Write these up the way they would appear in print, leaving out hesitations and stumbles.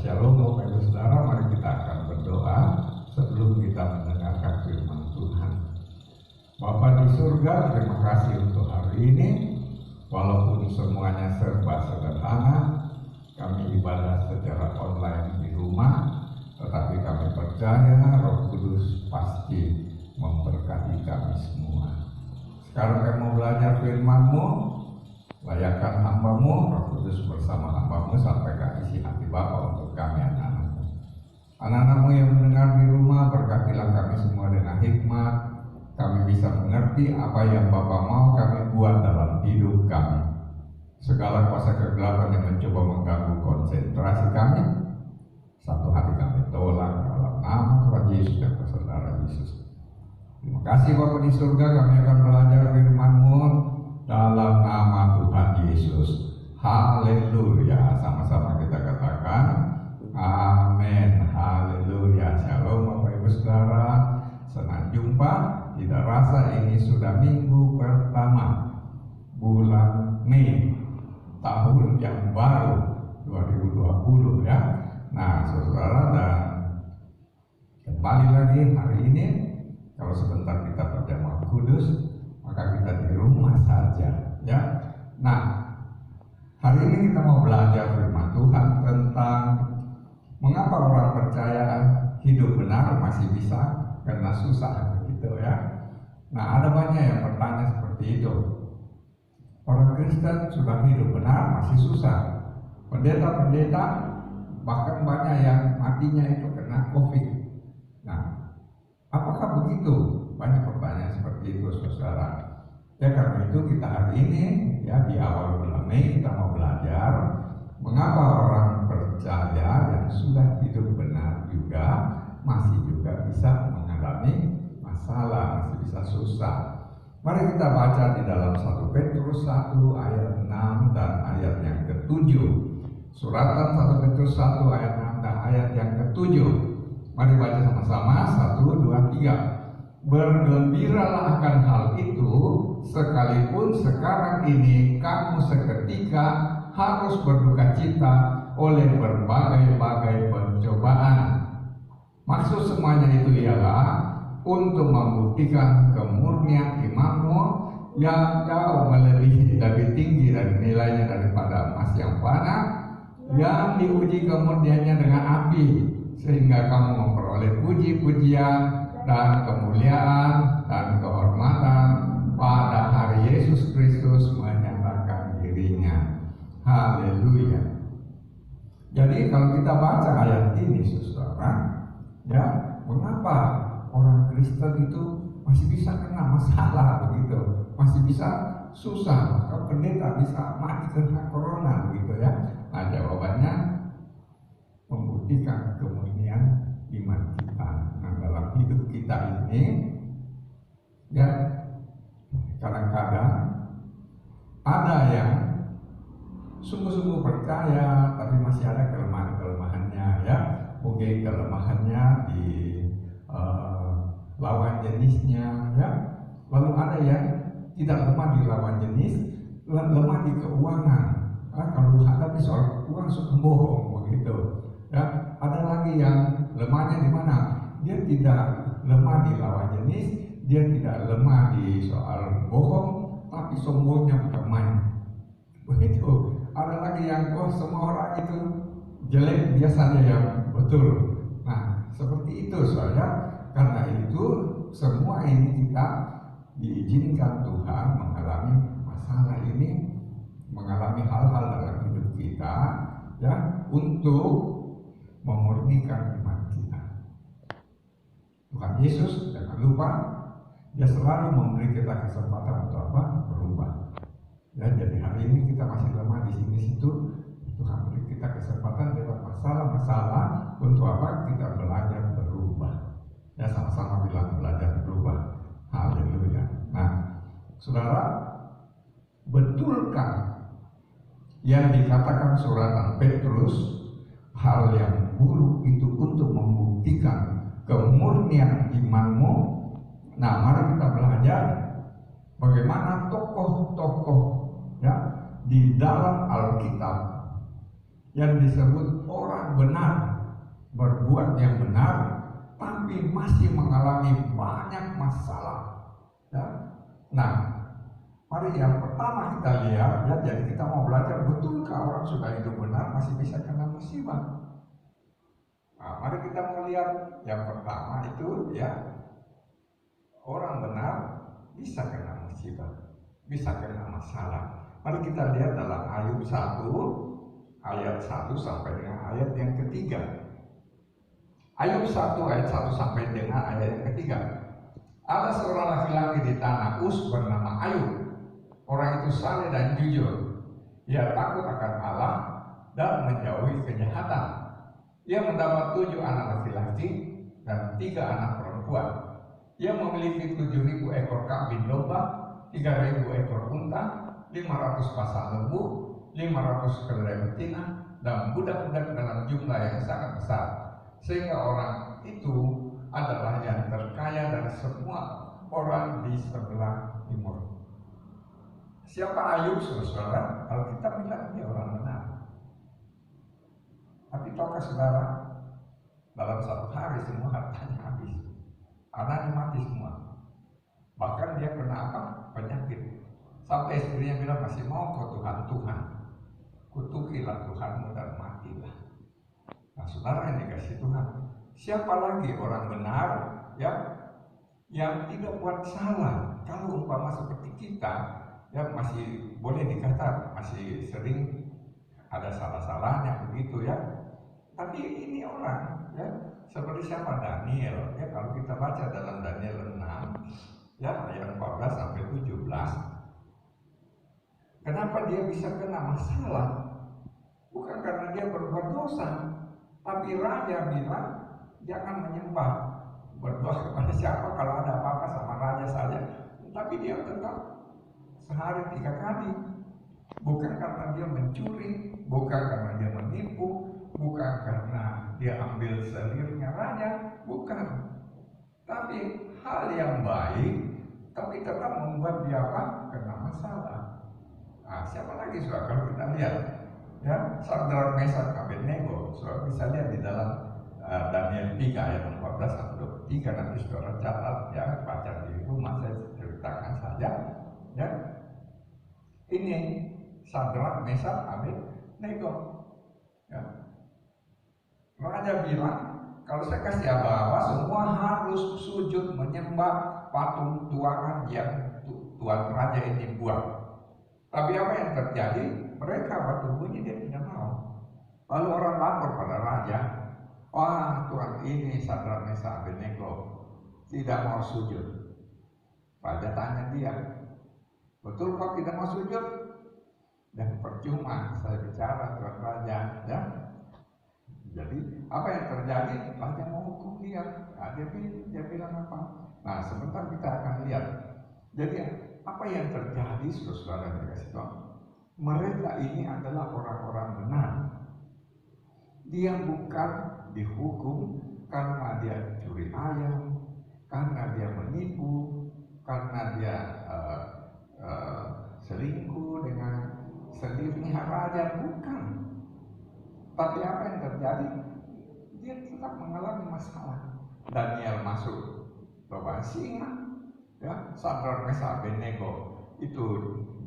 Shalom Bapak Ibu Saudara, mari kita akan berdoa sebelum kita mendengarkan firman Tuhan. Bapa di surga, terima kasih untuk hari ini. Walaupun semuanya serba sederhana, kami ibadah secara online di rumah, tetapi kami percaya Roh Kudus pasti memberkati kami semua. Sekarang kami mau belajar firman-Mu, layakkan hamba-Mu, Roh Kudus bersama hamba-Mu sampaikan isi hati Bapa untuk kami anak-anak-Mu. Anak-anak-Mu yang mendengar di rumah, berkatilah kami semua dengan hikmat. Kami bisa mengerti apa yang Bapa mau kami buat dalam hidup kami. Segala kuasa kegelapan yang mencoba mengganggu konsentrasi kami, satu hati kami tolak dalam nama Tuhan Yesus dan Saudara Yesus. Terima kasih Bapa di surga, kami akan belajar firman-Mu dalam nama Tuhan Yesus. Haleluya. Sama-sama kita katakan amin. Haleluya. Shalom Bapak Ibu Saudara, senang jumpa. Tidak rasa ini sudah minggu pertama bulan Mei tahun yang baru 2020 ya. Nah saudara, dan kembali lagi hari ini, kalau sebentar kita berjamaah kudus, maka kita di rumah saja ya. Nah hari ini kita mau belajar firman Tuhan tentang mengapa orang percaya hidup benar masih bisa karena susah begitu ya. Nah ada banyak yang bertanya seperti itu. Orang Kristen sudah hidup benar masih susah. Pendeta-pendeta bahkan banyak yang matinya itu kena COVID. Nah apakah begitu? Banyak pertanyaan seperti itu saudara. Ya karena itu kita hari ini ya di awal bulan Mei kita mau belajar mengapa orang percaya yang sudah hidup benar juga masih juga bisa mengalami masalah, masih bisa susah. Mari kita baca di dalam 1 Petrus 1 ayat 6 dan ayat yang ke-7. Suratan 1 Petrus 1 ayat 6 dan ayat yang ke-7. Mari baca sama-sama, 1, 2, 3. Bergembiralah akan hal itu, sekalipun sekarang ini kamu seketika harus berduka cita oleh berbagai-bagai pencobaan. Maksud semuanya itu ialah untuk membuktikan kemurnian imanmu yang jauh melebihi, lebih tinggi dari nilainya daripada emas yang fana, yang diuji kemurniannya dengan api, sehingga kamu memperoleh puji-pujian dan kemuliaan dan kehormatan pada hari Yesus Kristus menyatakan dirinya. Haleluya. Jadi kalau kita baca ayat ini saudara, ya mengapa orang Kristen itu masih bisa kena masalah begitu, masih bisa susah, maka pendeta bisa mati karena corona begitu ya. Nah jawabannya membuktikan kemurnian iman kita. Nah dalam hidup kita ini ya kadang-kadang ada yang sungguh-sungguh percaya tapi masih ada kelemahan-kelemahannya ya. Mungkin kelemahannya di lawan jenisnya ya. Lalu ada yang tidak lemah di lawan jenis, lemah di keuangan. Kalau hadapi soal keuangan suka bohong begitu ya. Ada lagi yang lemahnya di mana? Dia tidak lemah di lawan jenis, dia tidak lemah di soal bohong, tapi sombongnya bukan main begitu. Ada lagi yang semua orang itu jelek, biasanya yang betul. Nah seperti itu saudara. Karena itu semua ini kita diizinkan Tuhan mengalami masalah ini, mengalami hal-hal dalam hidup kita ya, untuk memurnikan iman kita. Tuhan Yesus jangan lupa, dia selalu memberi kita kesempatan untuk apa? Berubah. Ya, jadi hari ini kita masih lemah di sini-situ, Tuhan beri kita kesempatan lewat masalah-masalah untuk apa? Kita belajar berubah. Ya sama-sama bilang belajar berubah. Haleluya. Nah saudara, betulkah yang dikatakan suratan Petrus, hal yang buruk itu untuk membuktikan kemurnian imanmu? Nah mari kita belajar bagaimana tokoh-tokoh ya di dalam Alkitab yang disebut orang benar, berbuat yang benar, tapi masih mengalami banyak masalah. Ya. Nah, mari yang pertama kita lihat, ya, jadi kita mau belajar betulkah orang sudah hidup benar masih bisa kena musibah. Nah, mari kita mau lihat yang pertama itu, ya, orang benar bisa kena musibah, bisa kena masalah. Mari kita lihat dalam Ayub 1 ayat 1 sampai dengan ayat yang ketiga. Ayub 1 ayat 1 sampai dengan ayat yang ketiga. Ada seorang laki-laki di tanah Uz bernama Ayub. Orang itu saleh dan jujur. Ia takut akan Allah dan menjauhi kejahatan. Ia mendapat 7 anak laki-laki dan 3 anak perempuan. Ia memiliki 7.000 ekor kambing domba, 3.000 ekor unta, 500 pasang lembu, 500 keledai betina, dan budak-budak dalam jumlah yang sangat besar. Sehingga orang itu adalah yang terkaya dari semua orang di sebelah timur. Siapa Ayub, saudara? Kalau kita bilang dia orang benar. Tapi tahukah saudara, dalam satu hari semua hartanya habis. Anaknya mati semua. Bahkan dia kena apa? Penyakit. Sampai istrinya bilang, masih mau kau Tuhan, kutukilah Tuhanmu dan matilah. Nah, saudara yang dikasih Tuhan, siapa lagi orang benar, ya, yang tidak buat salah? Kalau umpama seperti kita, ya, masih boleh dikata masih sering ada salah-salahnya begitu, ya. Tapi ini orang, ya, seperti siapa? Daniel, ya, kalau kita baca dalam Daniel 6, ya, ayat 14 sampai 17. Kenapa dia bisa kena masalah? Bukan karena dia berbuat dosa, tapi raja bilang jangan menyembah, berdoa kepada siapa, kalau ada apa-apa sama raja saja. Tapi dia tetap sehari 3 kali. Bukan karena dia mencuri, bukan karena dia menipu, bukan karena dia ambil selirnya raja, bukan. Tapi hal yang baik, tapi tetap membuat dia apa? Kena masalah. Nah, siapa lagi, saudara? Kalau kita lihat, ya, Sadrak, Mesak, Abednego, saudara bisa lihat di dalam Daniel 3 ayat 14 sampai 23. Nanti saudara catat, ya, baca di rumah, saya ceritakan saja, ya. Ini Sadrak, Mesak, Abednego, ya. Raja bilang, kalau saya kasih apa-apa, semua harus sujud menyembah patung tuangan yang tuan raja ini buat. Tapi apa yang terjadi? Mereka waktu bunyi dia tidak mau. Lalu orang lapor pada raja, wah, tuan ini Sadrak, Mesak, Abednego tidak mau sujud. Raja tanya dia, betul kau tidak mau sujud? Dan percuma saya bicara, tuan raja, ya. Jadi apa yang terjadi? Raja mau hukum dia. Nah, dia bilang apa? Nah, sebentar kita akan lihat. Jadi apa yang terjadi, saudara yang dikasih Tuhan? Mereka ini adalah orang-orang benar. Dia bukan dihukum karena dia curi ayam, karena dia menipu, karena dia selingkuh dengan selirnya raja, bukan. Tapi apa yang terjadi? Dia tetap mengalami masalah. Daniel masuk lubang singa, ya. Sadrak, Mesak, Abednego itu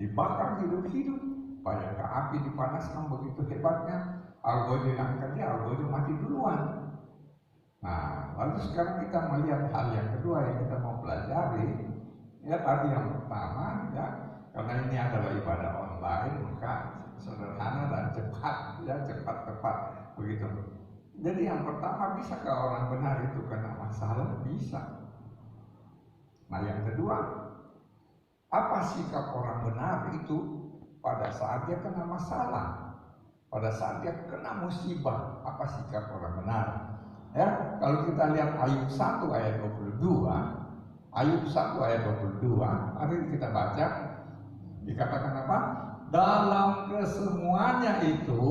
dibakar hidup-hidup, banyak api dipanaskan begitu hebatnya. Algojo yang kerja, Algojo mati duluan. Nah, lalu sekarang kita melihat hal yang kedua yang kita mau pelajari. Ya, tadi yang pertama, ya, karena ini adalah ibadah online, maka sederhana dan cepat, ya, cepat begitu. Jadi yang pertama, bisakah orang benar itu kena masalah? Bisa. Nah, yang kedua, apa sikap orang benar itu pada saat dia kena masalah? Pada saat dia kena musibah, apa sikap orang benar? Ya, kalau kita lihat Ayub 1 ayat 22, Ayub 1 ayat 22, mari kita baca. Dikatakan apa? Dalam kesemuanya itu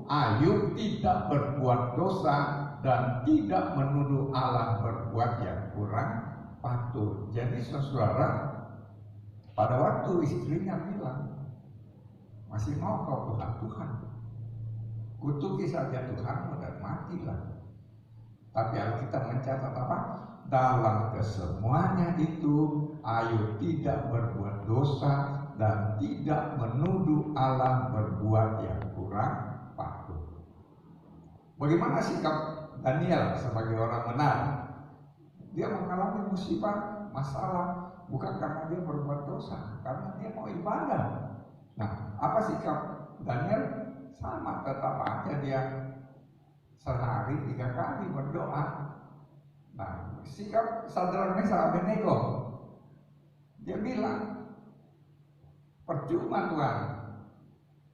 Ayub tidak berbuat dosa dan tidak menuduh Allah berbuat yang kurang patut. Jadi saudara, pada waktu istrinya bilang, masih mau kau Tuhan? kutuki saja Tuhanmu dan matilah. Tapi Alkitab mencatat apa? Dalam kesemuanya itu Ayub tidak berbuat dosa dan tidak menuduh Allah berbuat yang kurang patut. Bagaimana sikap Daniel sebagai orang benar? Dia mengalami musibah, masalah, bukan karena dia berbuat dosa, karena dia mau ibadah. Nah, apa sikap Daniel? Sama, tetap aja dia sehari 3 kali berdoa. Nah, sikap Sadrak Meshach Abednego, dia bilang, percuma Tuhan,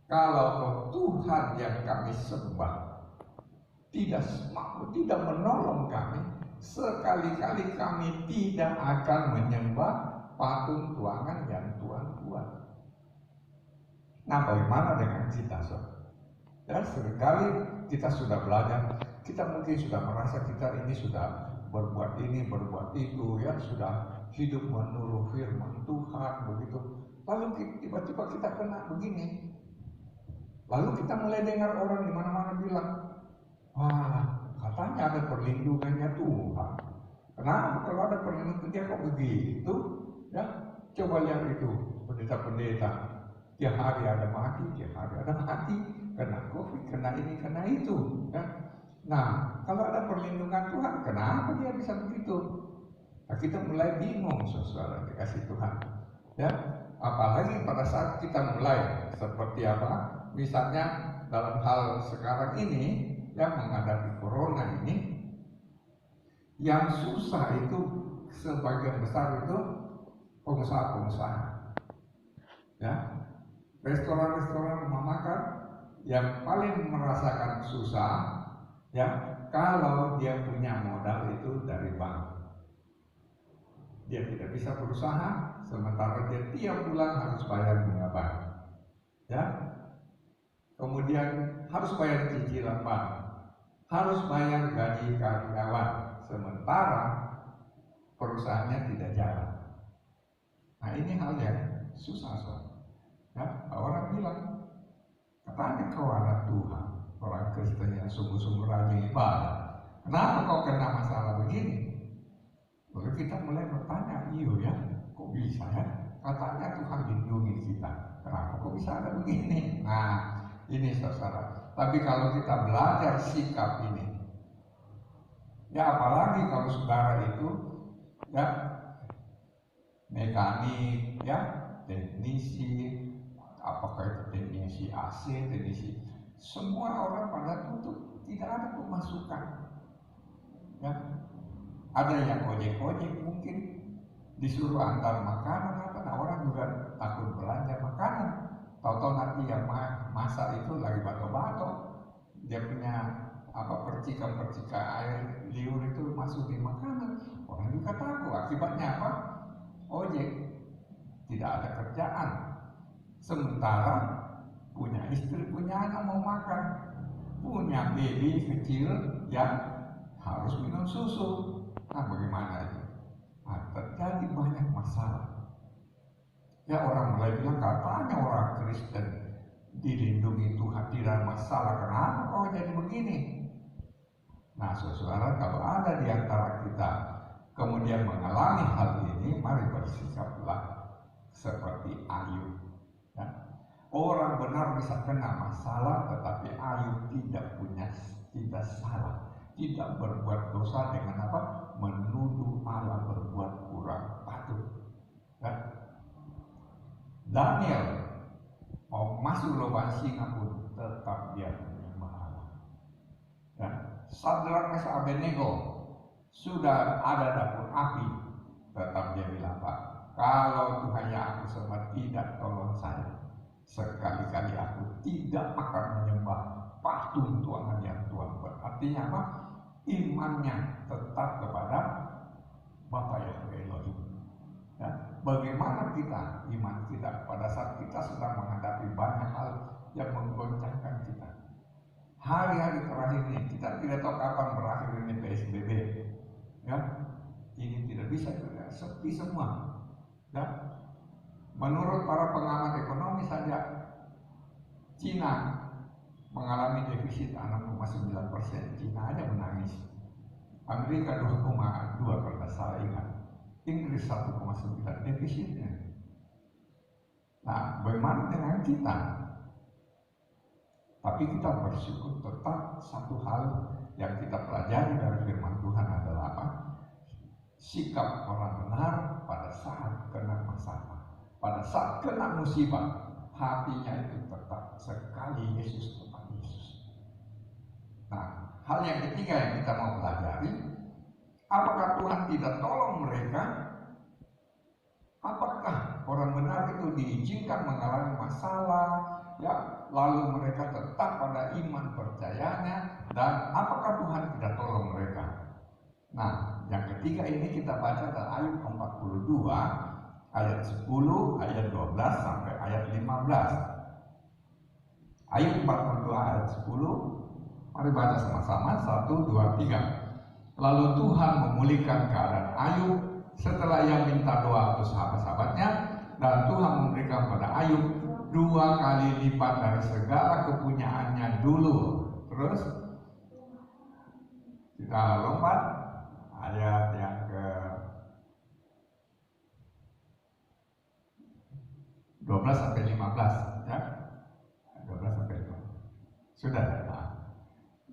kalau Tuhan yang kami sembah tidak menolong kami, sekali-kali kami tidak akan menyembah patung tuangan yang Tuhan buat. Nah, bagaimana dengan kita, saudara? Ya, seringkali kita sudah belajar, kita mungkin sudah merasa kita ini sudah berbuat ini, berbuat itu, ya sudah hidup menurut firman Tuhan begitu. Lalu tiba-tiba kita kena begini. Lalu kita mulai dengar orang di mana-mana bilang, wah, katanya ada perlindungannya Tuhan. Kenapa kalau ada perlindungan dia kok begitu? Ya, coba lihat itu pendeta-pendeta. Tiap hari ada mati, tiap hari ada mati, kena COVID, kena ini, kena itu. Ya. Nah, kalau ada perlindungan Tuhan, kenapa dia bisa begitu? Nah, kita mulai bingung, saudara, dikasih Tuhan. Ya, apalagi pada saat kita mulai seperti apa? Misalnya dalam hal sekarang ini, yang menghadapi corona ini, yang susah itu sebagian besar itu pengusaha-pengusaha. Ya, restoran-restoran rumah makan yang paling merasakan susah, ya, kalau dia punya modal itu dari bank. Dia tidak bisa berusaha, sementara dia tiap bulan harus bayar bunga bank. Ya, kemudian harus bayar cicilan bank, harus bayar gaji karyawan, sementara perusahaannya tidak jalan. Nah, ini hal yang susah, soalnya. Ya, orang bilang, katanya kau anak Tuhan, orang Kristen yang sungguh-sungguh rajin ibadah, kenapa kau kena masalah begini? Lalu kita mulai bertanya, iya ya, kok bisa ya? Katanya Tuhan lindungi kita, kenapa kok bisa ada begini? Nah, ini saudara. Tapi kalau kita belajar sikap ini, ya apalagi kalau saudara itu, ya mekanik, ya teknisi, apakah itu teknisi AC, teknisi, semua orang pada tutup, tidak ada pemasukan. Ya, ada yang ojek-ojek mungkin disuruh antar makanan, apa, nah orang juga takut belanja makanan. Tahu-tahu nanti yang masak itu lagi bato-bato, dia punya apa percikan-percikan air liur itu masuk di makanan, orang juga takut. Akibatnya apa? Ojek tidak ada kerjaan. Sementara punya istri, punya anak mau makan, punya baby kecil yang harus minum susu. Nah, bagaimana itu? Nah, terjadi banyak masalah. Ya, orang mulai bilang, katanya orang Kristen dilindungi Tuhan, tidak masalah, kenapa kok jadi begini? Nah, saudara, kalau ada di antara kita kemudian mengalami hal ini, mari bersikaplah seperti Ayub. Ya. Orang benar bisa kena masalah, tetapi Ayub tidak salah, tidak berbuat dosa dengan apa? Menuduh Allah berbuat kurang patut. Ya. Daniel mau masuk lubang singa pun tetap dia menyembah Allah. Ya. Sadrak Meshach Abednego sudah ada dapur api, tetap dia bilang, Pak, kalau Tuhan yang aku sembah tidak tolong saya, sekali-kali aku tidak akan menyembah patung tuangan yang Tuhan buat. Artinya apa? Imannya tetap kepada Bapa Yahweh Elohim. Ya, bagaimana kita, iman kita pada saat kita sedang menghadapi banyak hal yang menggoncangkan kita. Hari-hari terakhir ini kita tidak tahu kapan berakhir ini PSBB. Ya, ini tidak bisa, ya, sepi semua. Ya, menurut para pengamat ekonomi saja, Cina mengalami defisit 6,9%. Cina aja menangis. Amerika 2,2 kalau tidak salah ingat. Inggris 1,9 defisitnya. Nah, bagaimana dengan kita? Tapi kita bersyukur tetap satu hal yang kita pelajari dari firman Tuhan adalah apa? Sikap orang benar pada saat kena masalah, pada saat kena musibah, hatinya itu tetap sekali Yesus tempat Yesus. Nah, hal yang ketiga yang kita mau pelajari, apakah Tuhan tidak tolong mereka? Apakah orang benar itu diizinkan mengalami masalah, ya, lalu mereka tetap pada iman percayanya, dan apakah Tuhan tidak tolong mereka? Nah, yang ketiga ini kita baca dalam Ayub 42 ayat 10, ayat 12 sampai ayat 15. Ayub 42 ayat 10, mari baca sama-sama, 1, 2, 3. Lalu Tuhan memulihkan keadaan Ayub setelah ia minta doa untuk sahabat-sahabatnya, dan Tuhan memberikan pada Ayub 2 kali lipat dari segala kepunyaannya dulu. Terus kita lompat ayat yang ke 12 sampai 15, ya. 12 sampai 15. Sudah.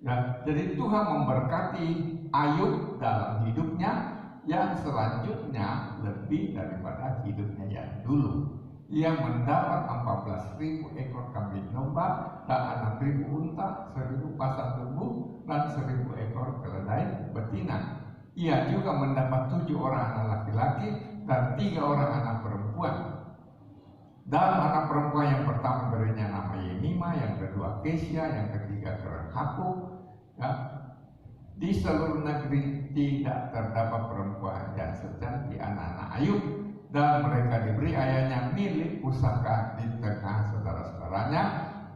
Nah, jadi Tuhan memberkati Ayub dalam hidupnya yang selanjutnya lebih daripada hidupnya yang dulu. Ia mendapat 14.000 ekor kambing domba dan 6.000 unta, 1.000 pasang lembu dan 1.000 ekor keledai betina. Ia juga mendapat 7 orang anak laki-laki dan 3 orang anak perempuan. Dan anak perempuan yang pertama berinya nama Yemima, yang kedua Kesia, yang ketiga Kerenghapu. Ya. Di seluruh negeri tidak terdapat perempuan yang secantik anak-anak Ayub, dan mereka diberi ayahnya milik pusaka di tengah saudara-saudaranya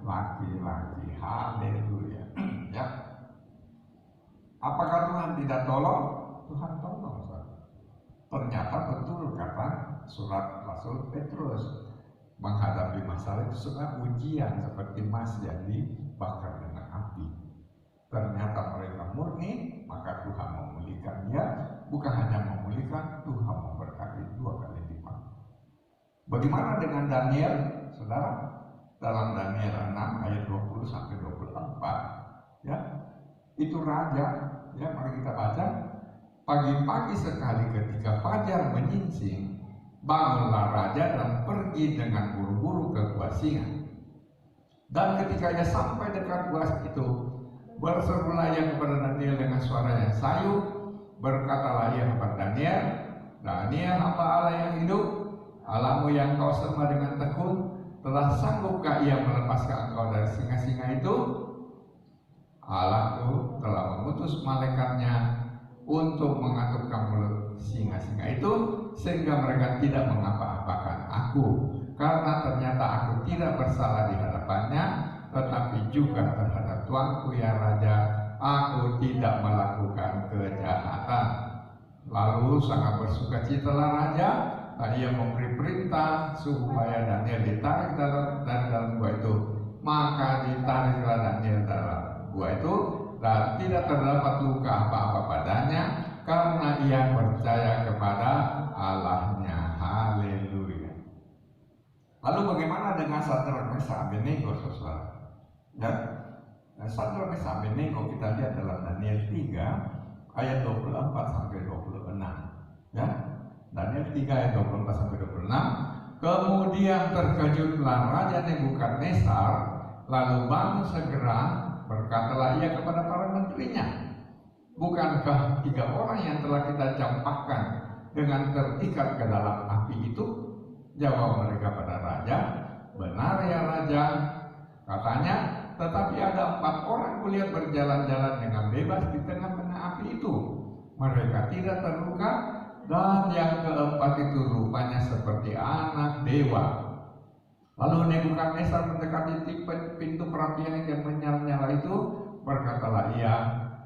laki-laki. Haleluya. Ya. Apakah Tuhan tidak tolong? Tuhan tolong. Ternyata betul kata surat Rasul Petrus, menghadapi masalah itu sudah ujian seperti emas yang dibakar dengan api. Ternyata mereka murni, maka Tuhan memulihkan dia. Bukan hanya memulihkan, Tuhan memberkati 2 kali lipat. Bagaimana dengan Daniel, saudara? Dalam Daniel 6 ayat 20 sampai 24, ya, itu raja, ya, mari kita baca. Pagi-pagi sekali ketika fajar menyingsing, bangunlah raja dan pergi dengan buru-buru ke gua singa. Dan ketika ia sampai dekat gua itu, berserulah ia kepada Daniel dengan suara yang sayu. Berkatalah ia kepada Daniel, Daniel, hamba Allah yang hidup, Allahmu yang kau sembah dengan tekun, telah sanggupkah ia melepaskan engkau dari singa-singa itu? Allahku telah mengutus malaikatnya untuk mengatupkan mulut singa-singa itu, sehingga mereka tidak mengapa-apakan aku, karena ternyata aku tidak bersalah di hadapannya, tetapi juga terhadap tuanku ya raja, aku tidak melakukan kejahatan. Lalu sangat bersukacitalah raja, dan ia memberi perintah supaya Daniel ditarik dari dalam gua itu. Maka ditariklah Daniel dalam gua itu, dan tidak terdapat luka apa-apa padanya, karena ia percaya kepada Allahnya. Haleluya. Lalu bagaimana dengan Sadrak, Mesak, Abednego, saudara? Ya, Sadrak, Mesak, Abednego kita lihat dalam Daniel 3 ayat 24 sampai 26. Ya, Daniel 3 ayat 24 sampai 26. Kemudian terkejutlah Raja Nebukadnezar, lalu bangun segera, berkatalah ia kepada para menterinya, bukankah 3 orang yang telah kita campakkan dengan terikat ke dalam api itu? Jawab mereka pada raja, benar ya raja. Katanya, tetapi ada 4 orang kulihat berjalan-jalan dengan bebas di tengah-tengah api itu. Mereka tidak terluka, dan yang keempat itu rupanya seperti anak dewa. Lalu Nebukadnezar mendekati pintu perapian yang menyala-nyala itu, berkatalah ia,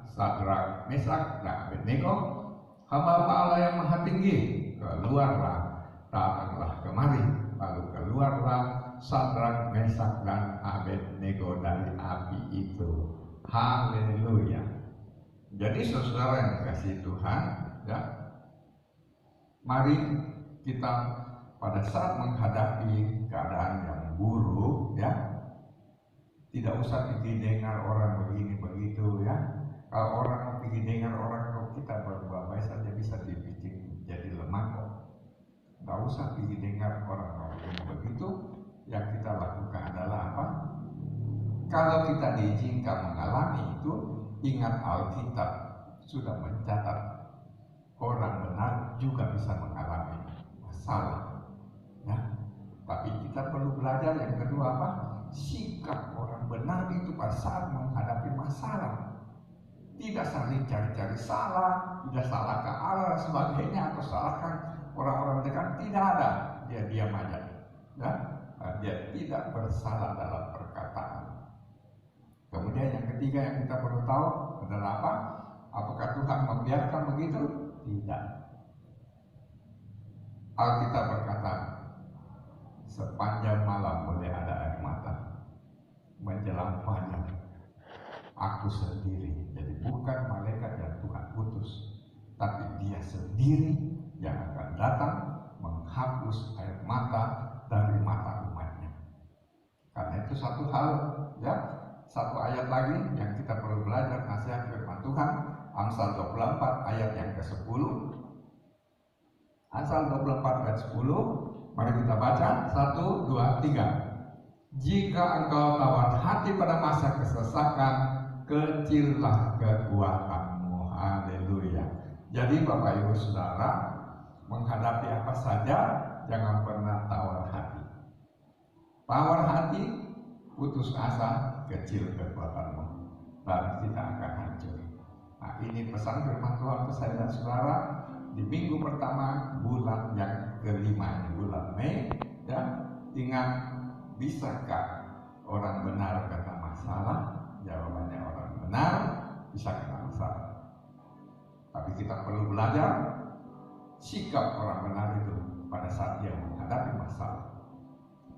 Sadrak, Mesak, dan Abednego, hamba Allah yang maha tinggi, keluarlah, datanglah kemari. Lalu keluarlah Sadrak, Mesak, dan Abednego dari api itu. Haleluya. Jadi saudara yang kasih Tuhan, ya, mari kita pada saat menghadapi keadaan yang buruk, ya, tidak usah pergi dengar orang begini begitu, ya. Kalau orang mau pergi dengar orang, kalau kita berbuat baik saja bisa dibikin jadi lemah kok. Tidak usah pergi dengar orang begini begitu. Yang kita lakukan adalah apa? Kalau kita diizinkan mengalami itu, ingat Alkitab sudah mencatat orang benar juga bisa mengalami masalah, ya. Tapi kita perlu belajar yang kedua apa? Sikap orang benar itu pada saat menghadapi masalah. Tidak saling cari-cari salah, tidak salahkan Allah dan sebagainya, atau salahkan orang-orang dekat, tidak ada. Dia diam aja, ya. Dia tidak bersalah dalam perkataan. Kemudian yang ketiga yang kita perlu tahu adalah apa? Apakah Tuhan membiarkan begitu? Tidak. Alkitab berkata, sepanjang malam boleh ada air mata menjelang fajar, aku sendiri. Jadi bukan malaikat yang Tuhan utus, tapi Dia sendiri yang akan datang menghapus air mata dari mata umatnya. Karena itu satu hal, ya, satu ayat lagi yang kita perlu belajar nasihat firman Tuhan, Amsal 24 ayat yang ke-10. Amsal 24 ayat 10, mari kita baca, 1, 2, 3. Jika engkau tawar hati pada masa kesesakan, kecillah kekuatanmu. Haleluya. Jadi Bapak Ibu Saudara, menghadapi apa saja, jangan pernah tawar hati. Tawar hati, putus asa, kecil kekuatanmu, dan kita akan hancur. Nah, ini pesan firman Tuhan ke saya dan saudara di minggu pertama bulan yang kelima, bulan Mei. Ya, ingat, bisakah orang benar kena masalah? Jawabannya orang benar bisa kena masalah. Tapi kita perlu belajar sikap orang benar itu pada saat dia menghadapi masalah.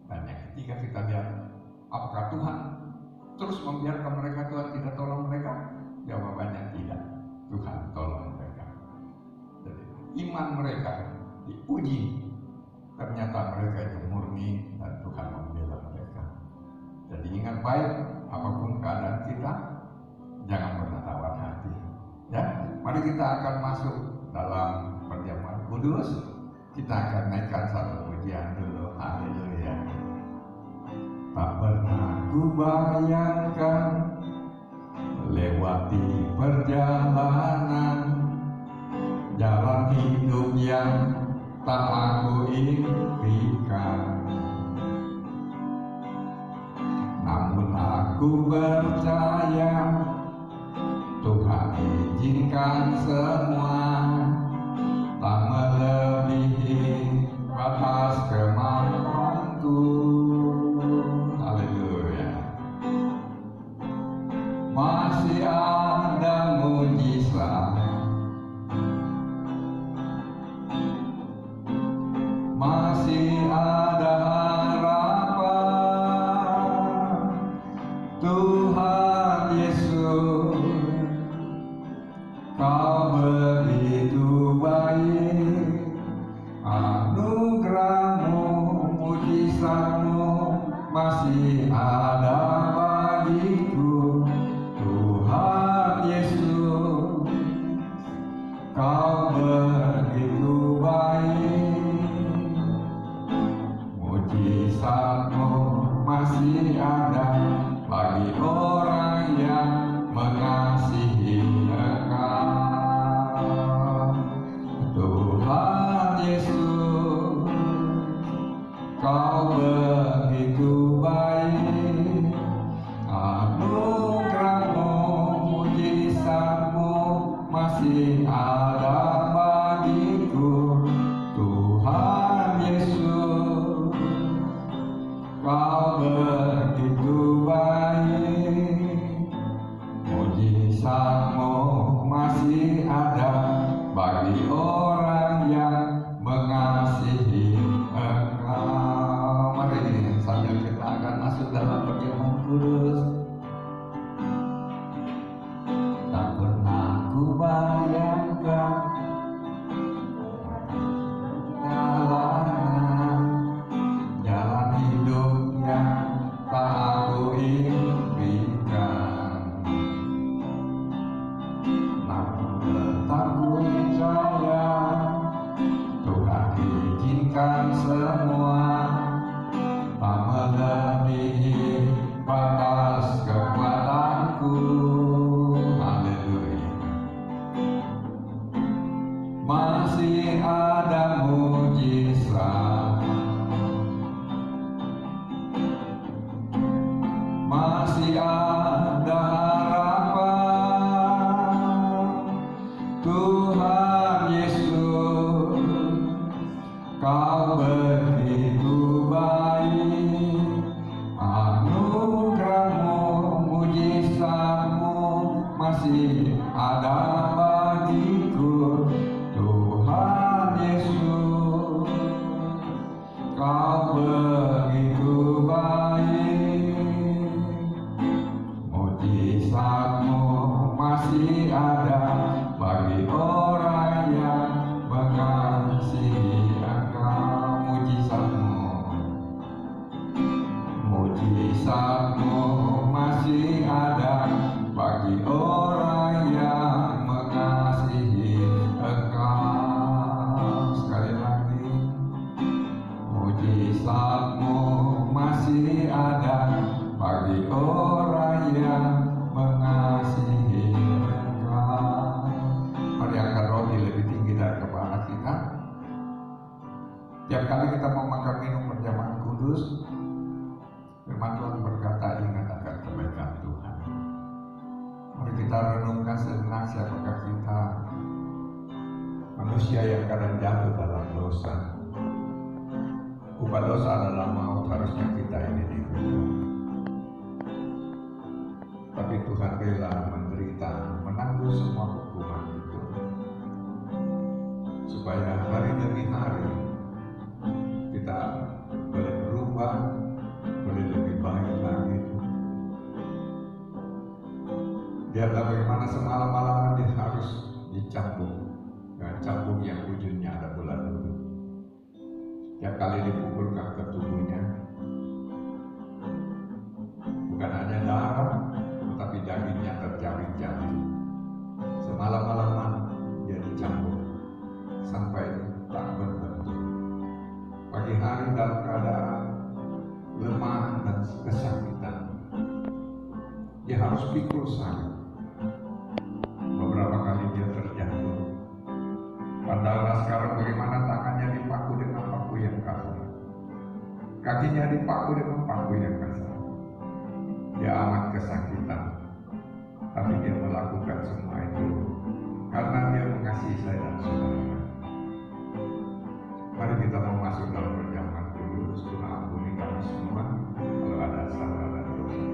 Dan yang ketiga kita lihat, apakah Tuhan terus membiarkan mereka, Tuhan tidak tolong mereka? Jawabannya tidak, Tuhan tolong mereka. Jadi iman mereka diuji, ternyata mereka yang murni dan Tuhan membela mereka. Jadi ingat baik, apapun keadaan kita, jangan pernah tawar hati. Ya, mari kita akan masuk dalam perjamuan kudus. Kita akan naikkan satu pujian dulu. Haleluya. Tak pernah ku bayangkan lewati perjalanan jalan hidup yang tak aku impikan. Namun aku percaya Tuhan izinkan semua tak melebihi batas kemampuanku. Haleluya. Masih ada mujizat, masih ada harapan. Tuhan Yesus, Kau begitu baik, anugerah-Mu, mujizat-Mu masih ada bagiku. Tuhan Yesus, Kau begitu baik, mujizat-Mu masih ada bagi orang yang mengasihi Engkau. Tuhan Yesus, Kau begitu baik, anugerah-Mu, mujizat-Mu masih ada bagiku. Tuhan Yesus, Kau begitu baik, mujizat-Mu masih ada bagi orang yang mengasihi Engkau. Mari sambil tanggung jawab. Tuhan izinkan semua tak melebihi batas kekuatanku. Haleluya. Masih ada mujizat, masih ada harapan. Tuhan Yesus, Kau begitu baik, anugerah-Mu, mujizat-Mu masih ada bagiku. Tuhan Yesus, Kau begitu baik, mujizat-Mu masih ada bagi orang yang mengasihi Engkau. Mujizat-Mu masih ada bagi orang yang mengasihi Engkau. Sekali lagi, mujizat-Mu masih ada bagi orang yang mengasihi Engkau. Mari angkat roti lebih tinggi dari kepala kita. Tiap kali kita mau makan minum perjamuan kudus, firman Tuhan berkata, ingat akan kebaikan Tuhan. Mari kita renungkan sejenak, siapakah kita, manusia yang kadang jatuh dalam dosa. Upah dosa adalah maut, harusnya kita ini dihukum. Tapi Tuhan rela menderita, menanggung semua hukuman itu, supaya hari demi hari kita boleh berubah, boleh lebih baik lagi. Lihatlah bagaimana semalam-malaman dia harus dicambuk dengan cambuk yang ujungnya ada bola dulu. Tiap kali dipukulkan ke tubuhnya, bukan hanya darah, tetapi dagingnya terjadi-jadi. Semalam-malaman dia dicambuk sampai tak berbentuk. Pagi hari dalam keadaan lemah dan kesakitan, dia harus pikul salib. Beberapa kali dia terjatuh. Padahal sekarang bagaimana tangannya dipaku dengan paku yang kasar, kakinya dipaku dengan paku yang kasar. Dia amat kesakitan, tapi dia melakukan semua itu karena dia mengasihi saya dan saudara. Mari kita mau masuk dalam perjamuan kudus. Tuhan ampuni kami semua kalau ada salah dan dosa.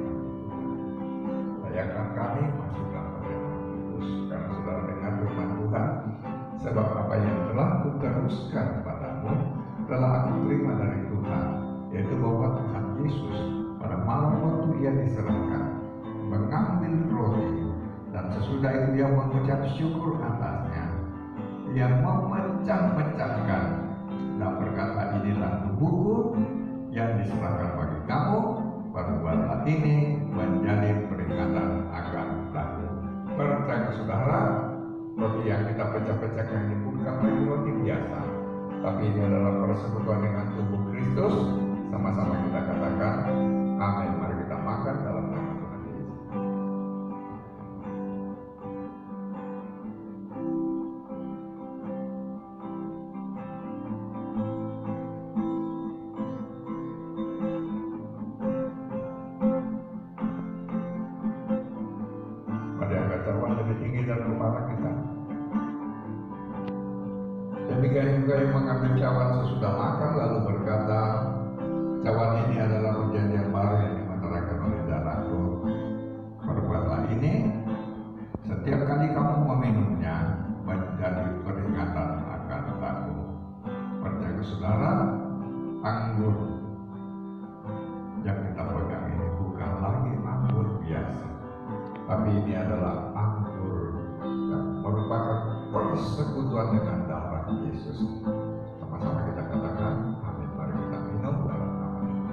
Layakan kami masuk dalam perjamuan kudus, karena saudara dengar firman Tuhan, sebab apa yang telah kuteruskan kepadamu telah aku terima dari Tuhan, yaitu bahwa Tuhan Yesus pada malam waktu ia diserahkan mengambil roti, dan sesudah itu dia mengucap syukur atasnya, ia memecah-mecahkan dan berkata, inilah tubuhku yang diserahkan bagi kamu, perbuatlah ini menjadi peringatan akan aku. Percaya saudara, roti yang kita pecah-pecahkan ini bukan lagi roti biasa, tapi ini adalah persekutuan dengan tubuh Kristus. Sama-sama kita katakan amin. Mari kita makan dalam nama Tuhan Yesus. Mari angkat cawan lebih tinggi dari kepala kita. Demikian juga yang mengambil cawan sesudah makan lalu berkata, cawan ini adalah perjanjian baru yang dimateraikan oleh darahku. Perbuatlah ini setiap kali kamu meminumnya menjadi peringatan akan aku. Percaya saudara, anggur yang kita pegang ini bukan lagi anggur biasa, tapi ini adalah anggur yang merupakan persekutuan dengan darah Yesus. Sama-sama kita katakan amin. Mari kita minum dalam nama Tuhan.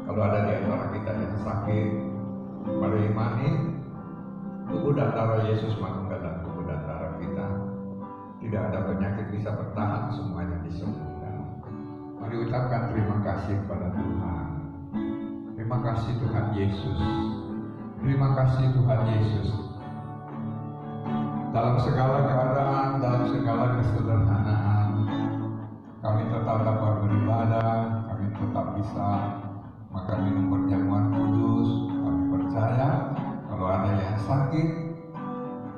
Kalau ada di antara kita yang sakit, tubuh dan darah Yesus Manunggal dan tubuh dan darah kita. Tidak ada penyakit bisa bertahan, semuanya disembuhkan. Mari ucapkan terima kasih kepada Tuhan. Terima kasih Tuhan Yesus. Terima kasih Tuhan Yesus. Dalam segala keadaan, dalam segala kesederhanaan, kami tetap dapat beribadah, kami tetap bisa makan minum perjamuan kudus. Kami percaya kalau ada yang sakit,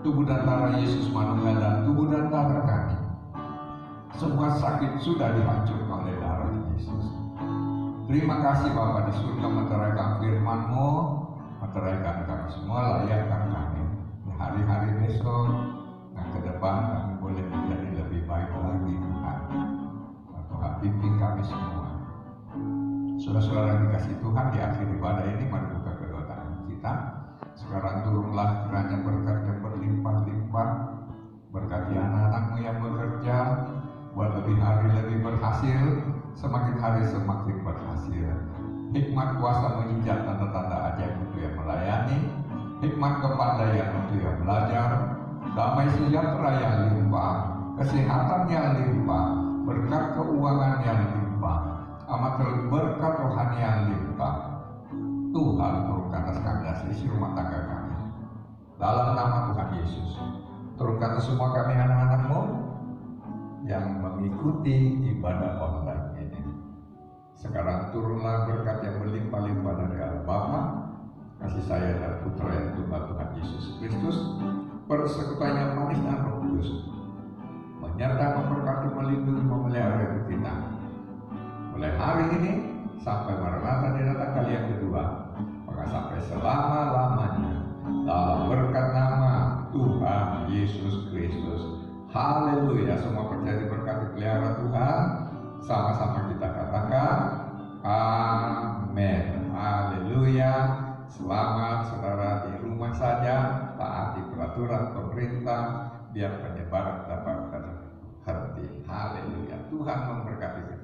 tubuh dan darah Yesus Manunggal dan tubuh dan darah kami, semua sakit sudah dihancurkan oleh darah Yesus. Terima kasih Bapa di surga, meteraikan firman-Mu, meteraikan kami semua, layakkan kami di hari-hari besok dan ke depan kami boleh menjadi lebih baik lagi Tuhan. Tuhan pimpin kami semua. Saudara-saudara yang dikasih Tuhan, di akhir ibadah ini mari buka kedua tangan kita. Sekarang turunlah kiranya berkat yang berlimpah-limpah, berkati anak-anak-Mu yang bekerja, buat lebih hari lebih berhasil, semakin hari semakin berhasil. Hikmat kuasa menginjak tanda-tanda ajaib untuk yang melayani, hikmat kepandaian untuk yang belajar, damai sejahtera yang limpah, kesehatan yang limpah, berkat keuangan yang limpah, amat berkat rohani yang limpah. Tuhan turunkan atas kami dan seisi rumah tangga kami. Dalam nama Tuhan Yesus, turunkan semua kami anak-anak-Mu yang mengikuti ibadah online ini. Sekarang turunlah berkat yang berlimpah-limpah dari Allah Bapa, kasih sayang dan Putra yang Tunggal Tuhan Yesus Kristus, persekutuan yang manis dan Roh Kudus, menyertai, memberkati, melindungi, memelihara kita mulai hari ini sampai Maranatha di datang kali yang kedua, maka sampai selama-lamanya, dalam berkat nama Tuhan Yesus Kristus. Haleluya. Semua percaya diberkati pelihara Tuhan, sama-sama kita katakan amin. Haleluya. Selamat saudara di rumah saja, taati peraturan pemerintah biar penyebaran dapat terhenti. Haleluya. Tuhan memberkati.